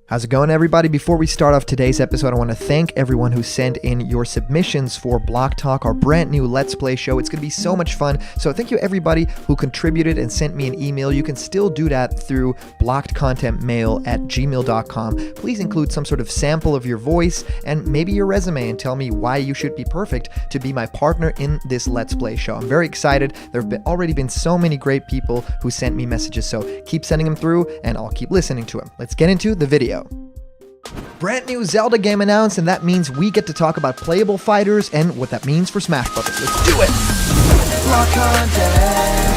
How's it going, everybody? Before we start off today's episode, I want to thank everyone who sent in your submissions for Block Talk, our brand new Let's Play show. It's going to be so much fun. So thank you everybody who contributed and sent me an email. You can still do that through blockedcontentmail@gmail.com. Please include some sort of sample of your voice and maybe your resume and tell me why you should be perfect to be my partner in this Let's Play show. I'm very excited. There have already been so many great people who sent me messages, so keep sending them through and I'll keep listening to them. Let's get into the video. Brand new Zelda game announced, and that means we get to talk about playable fighters and what that means for Smash Brothers. Let's do it! Block content.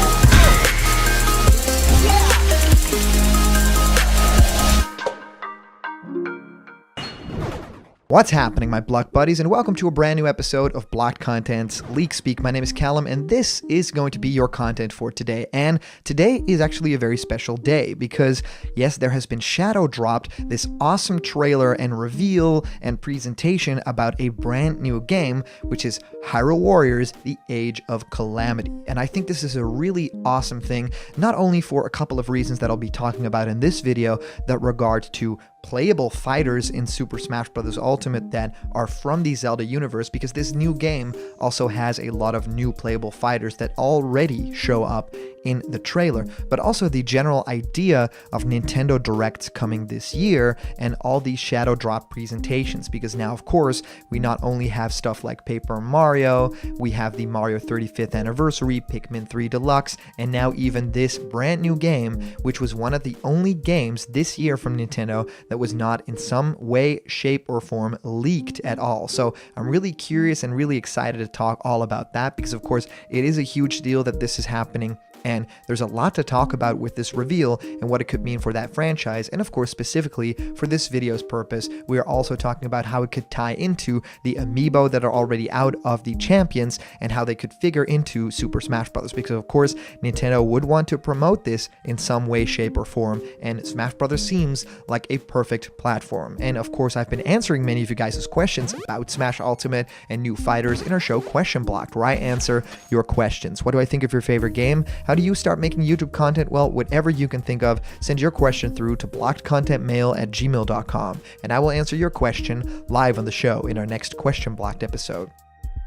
What's happening, my Block buddies, and welcome to a brand new episode of Blocked Content's Leak Speak. My name is Callum, and this is going to be your content for today. And today is actually a very special day because, yes, there has been shadow dropped, this awesome trailer and reveal and presentation about a brand new game, which is Hyrule Warriors: The Age of Calamity. And I think this is a really awesome thing, not only for a couple of reasons that I'll be talking about in this video that regard to playable fighters in Super Smash Bros. Ultimate that are from the Zelda universe, because this new game also has a lot of new playable fighters that already show up in the trailer, but also the general idea of Nintendo Directs coming this year and all these shadow drop presentations, because now, of course, we not only have stuff like Paper Mario, we have the Mario 35th Anniversary, Pikmin 3 Deluxe, and now even this brand new game, which was one of the only games this year from Nintendo that was not in some way, shape, or form leaked at all. So I'm really curious and really excited to talk all about that, because of course it is a huge deal that this is happening. And there's a lot to talk about with this reveal and what it could mean for that franchise. And of course, specifically for this video's purpose, we are also talking about how it could tie into the amiibo that are already out of the champions and how they could figure into Super Smash Bros. Because of course, Nintendo would want to promote this in some way, shape, or form. And Smash Bros. Seems like a perfect platform. And of course, I've been answering many of you guys' questions about Smash Ultimate and new fighters in our show Question Blocked, where I answer your questions. What do I think of your favorite game? How do you start making YouTube content? Well, whatever you can think of, send your question through to blockedcontentmail@gmail.com, and I will answer your question live on the show in our next Question Blocked episode.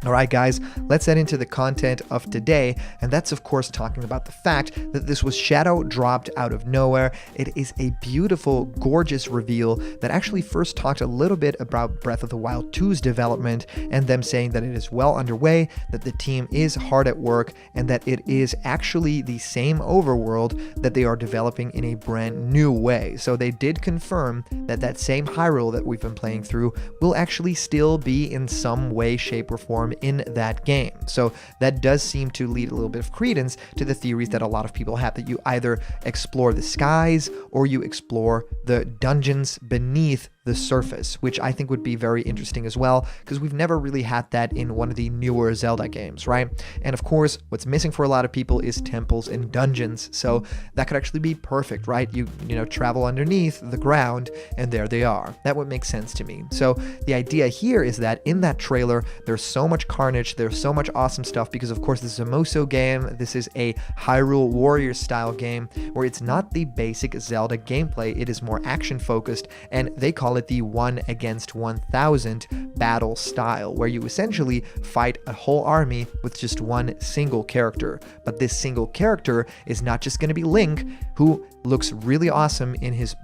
Alright guys, let's head into the content of today, and that's of course talking about the fact that this was shadow dropped out of nowhere. It is a beautiful, gorgeous reveal that actually first talked a little bit about Breath of the Wild 2's development and them saying that it is well underway, that the team is hard at work, and that it is actually the same overworld that they are developing in a brand new way. So they did confirm that that same Hyrule that we've been playing through will actually still be in some way, shape, or form in that game. So that does seem to lead a little bit of credence to the theories that a lot of people have, that you either explore the skies or you explore the dungeons beneath the surface, which I think would be very interesting as well, because we've never really had that in one of the newer Zelda games, right? And of course, what's missing for a lot of people is temples and dungeons, so that could actually be perfect, right? You know, travel underneath the ground, and there they are. That would make sense to me. So the idea here is that in that trailer, there's so much carnage, there's so much awesome stuff, because of course this is a Musou game, this is a Hyrule Warriors style game, where it's not the basic Zelda gameplay, it is more action focused, and they call it the 1 against 1,000 battle style, where you essentially fight a whole army with just one single character. But this single character is not just going to be Link, who looks really awesome in his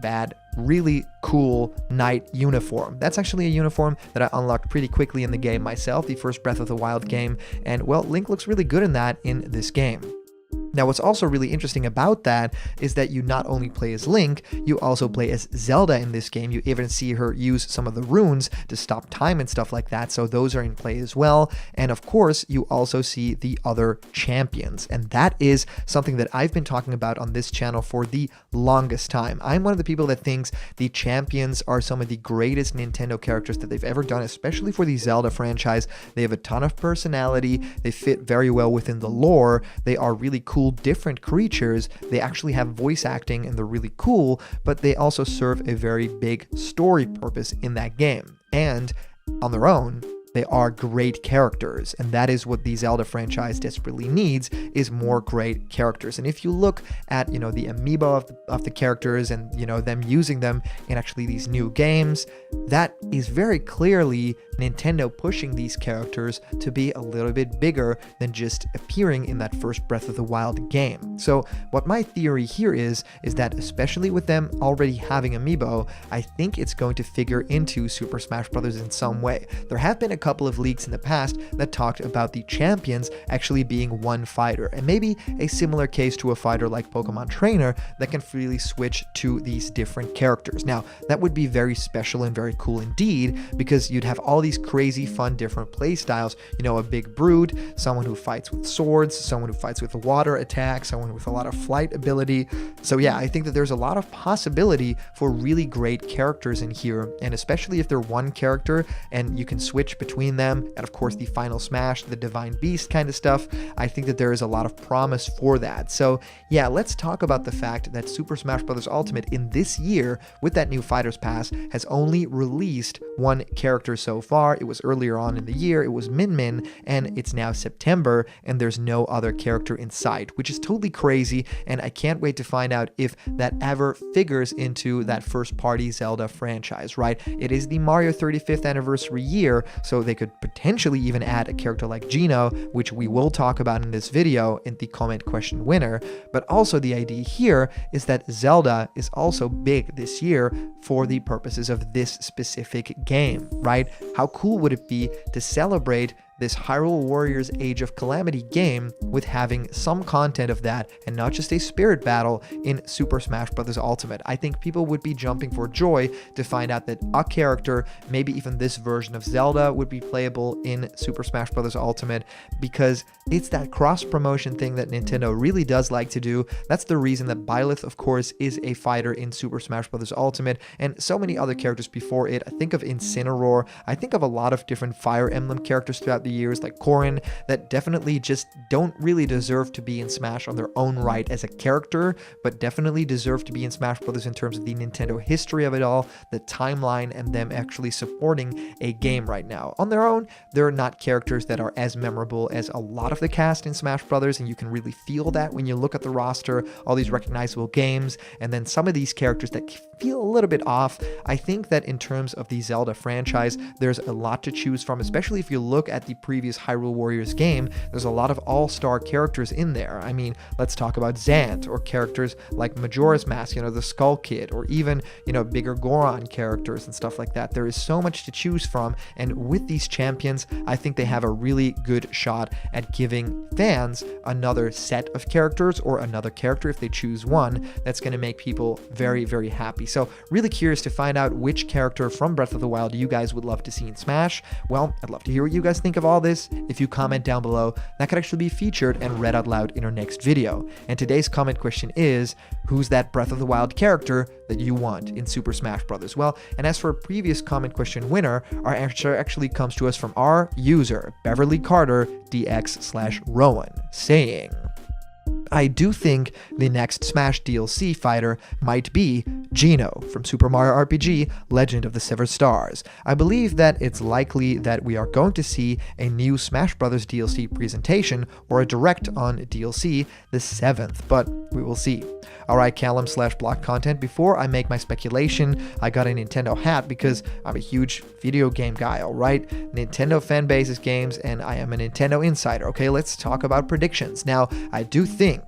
really cool knight uniform. That's actually a uniform that I unlocked pretty quickly in the game myself, the first Breath of the Wild game, and well, Link looks really good in that in this game. Now, what's also really interesting about that is that you not only play as Link, you also play as Zelda in this game. You even see her use some of the runes to stop time and stuff like that, so those are in play as well. And of course, you also see the other champions, and that is something that I've been talking about on this channel for the longest time. I'm one of the people that thinks the champions are some of the greatest Nintendo characters that they've ever done, especially for the Zelda franchise. They have a ton of personality, they fit very well within the lore, they are really cool, different creatures, they actually have voice acting and they're really cool, but they also serve a very big story purpose in that game. And on their own, they are great characters, and that is what the Zelda franchise desperately needs, is more great characters. And if you look at, the amiibo of the characters and, them using them in actually these new games, that is very clearly Nintendo pushing these characters to be a little bit bigger than just appearing in that first Breath of the Wild game. So what my theory here is that especially with them already having amiibo, I think it's going to figure into Super Smash Bros. In some way. There have been a couple of leaks in the past that talked about the champions actually being one fighter, and maybe a similar case to a fighter like Pokemon Trainer that can freely switch to these different characters. Now, that would be very special and very cool indeed, because you'd have all these crazy fun different play styles, a big brute, someone who fights with swords, someone who fights with water attack, someone with a lot of flight ability. So yeah, I think that there's a lot of possibility for really great characters in here, and especially if they're one character and you can switch between them, and of course the Final Smash, the Divine Beast kind of stuff, I think that there is a lot of promise for that. So yeah, let's talk about the fact that Super Smash Bros. Ultimate in this year, with that new Fighters Pass, has only released one character so far. It was earlier on in the year, it was Min Min, and it's now September, and there's no other character in sight, which is totally crazy, and I can't wait to find out if that ever figures into that first-party Zelda franchise, right? It is the Mario 35th anniversary year, so they could potentially even add a character like Geno, which we will talk about in this video in the comment question winner. But also the idea here is that Zelda is also big this year for the purposes of this specific game, right? How cool would it be to celebrate this Hyrule Warriors Age of Calamity game with having some content of that and not just a spirit battle in Super Smash Bros. Ultimate? I think people would be jumping for joy to find out that a character, maybe even this version of Zelda, would be playable in Super Smash Bros. Ultimate, because it's that cross-promotion thing that Nintendo really does like to do. That's the reason that Byleth, of course, is a fighter in Super Smash Bros. Ultimate, and so many other characters before it. I think of Incineroar, I think of a lot of different Fire Emblem characters throughout the years, like Corrin, that definitely just don't really deserve to be in Smash on their own right as a character, but definitely deserve to be in Smash Bros. In terms of the Nintendo history of it all, the timeline, and them actually supporting a game right now. On their own, they're not characters that are as memorable as a lot of the cast in Smash Bros., and you can really feel that when you look at the roster, all these recognizable games, and then some of these characters that feel a little bit off. I think that in terms of the Zelda franchise, there's a lot to choose from, especially if you look at the previous Hyrule Warriors game. There's a lot of all-star characters in there. I mean, let's talk about Zant, or characters like Majora's Mask, the Skull Kid, or even, bigger Goron characters and stuff like that. There is so much to choose from, and with these champions, I think they have a really good shot at giving fans another set of characters, or another character if they choose one, that's going to make people very, very happy. So really curious to find out which character from Breath of the Wild you guys would love to see in Smash. Well, I'd love to hear what you guys think of all this. If you comment down below, that could actually be featured and read out loud in our next video. And today's comment question is, who's that Breath of the Wild character that you want in Super Smash Bros.? Well, and as for a previous comment question winner, our answer actually comes to us from our user, Beverly Carter DX/Rowan, saying, I do think the next Smash DLC fighter might be Geno from Super Mario RPG Legend of the Severed Stars. I believe that it's likely that we are going to see a new Smash Bros. DLC presentation or a direct on DLC the 7th, but we will see. Alright, Callum/block before I make my speculation, I got a Nintendo hat because I'm a huge video game guy, alright? Nintendo fan bases games, and I am a Nintendo insider. Okay, let's talk about predictions. Now, I do think,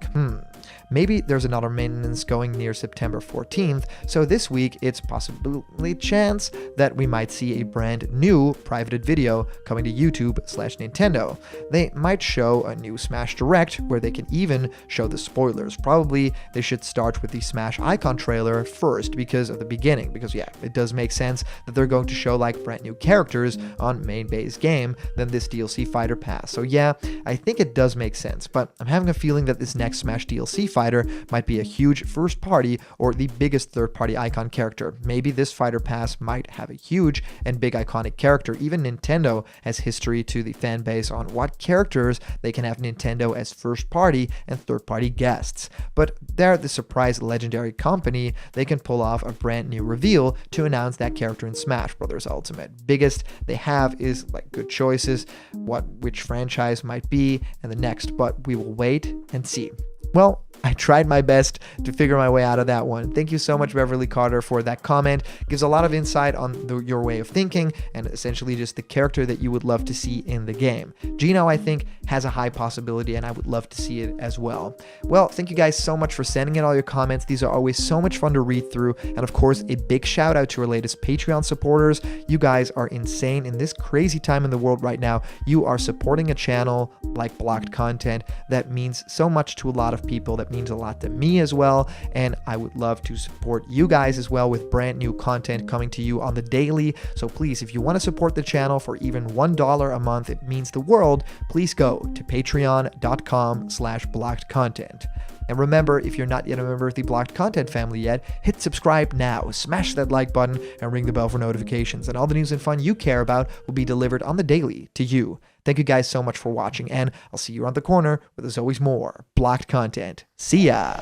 maybe there's another maintenance going near September 14th, so this week it's possibly a chance that we might see a brand new privated video coming to YouTube/Nintendo. They might show a new Smash Direct where they can even show the spoilers. Probably they should start with the Smash Icon trailer first because of the beginning, because yeah, it does make sense that they're going to show like brand new characters on main base game than this DLC fighter pass. So yeah, I think it does make sense, but I'm having a feeling that this next Smash DLC fighter fighter might be a huge first party or the biggest third party icon character. Maybe this fighter pass might have a huge and big iconic character. Even Nintendo has history to the fan base on what characters they can have Nintendo as first party and third party guests. But they're the surprise legendary company, they can pull off a brand new reveal to announce that character in Smash Bros. Ultimate. Biggest they have is like good choices, which franchise might be, and the next, but we will wait and see. Well, I tried my best to figure my way out of that one. Thank you so much, Beverly Carter, for that comment. Gives a lot of insight on your way of thinking and essentially just the character that you would love to see in the game. Gino, I think, has a high possibility, and I would love to see it as well. Well, thank you guys so much for sending in all your comments. These are always so much fun to read through. And of course, a big shout out to our latest Patreon supporters. You guys are insane in this crazy time in the world right now. You are supporting a channel like Blocked Content that means so much to a lot of people. That means a lot to me as well, and I would love to support you guys as well with brand new content coming to you on the daily. So please, if you want to support the channel for even $1 a month, it means the world. Please go to patreon.com/blockedcontent. And remember, if you're not yet a member of the Blocked Content family yet, hit subscribe now, smash that like button, and ring the bell for notifications, and all the news and fun you care about will be delivered on the daily to you. Thank you guys so much for watching, and I'll see you around the corner where there's always more Blocked Content. See ya!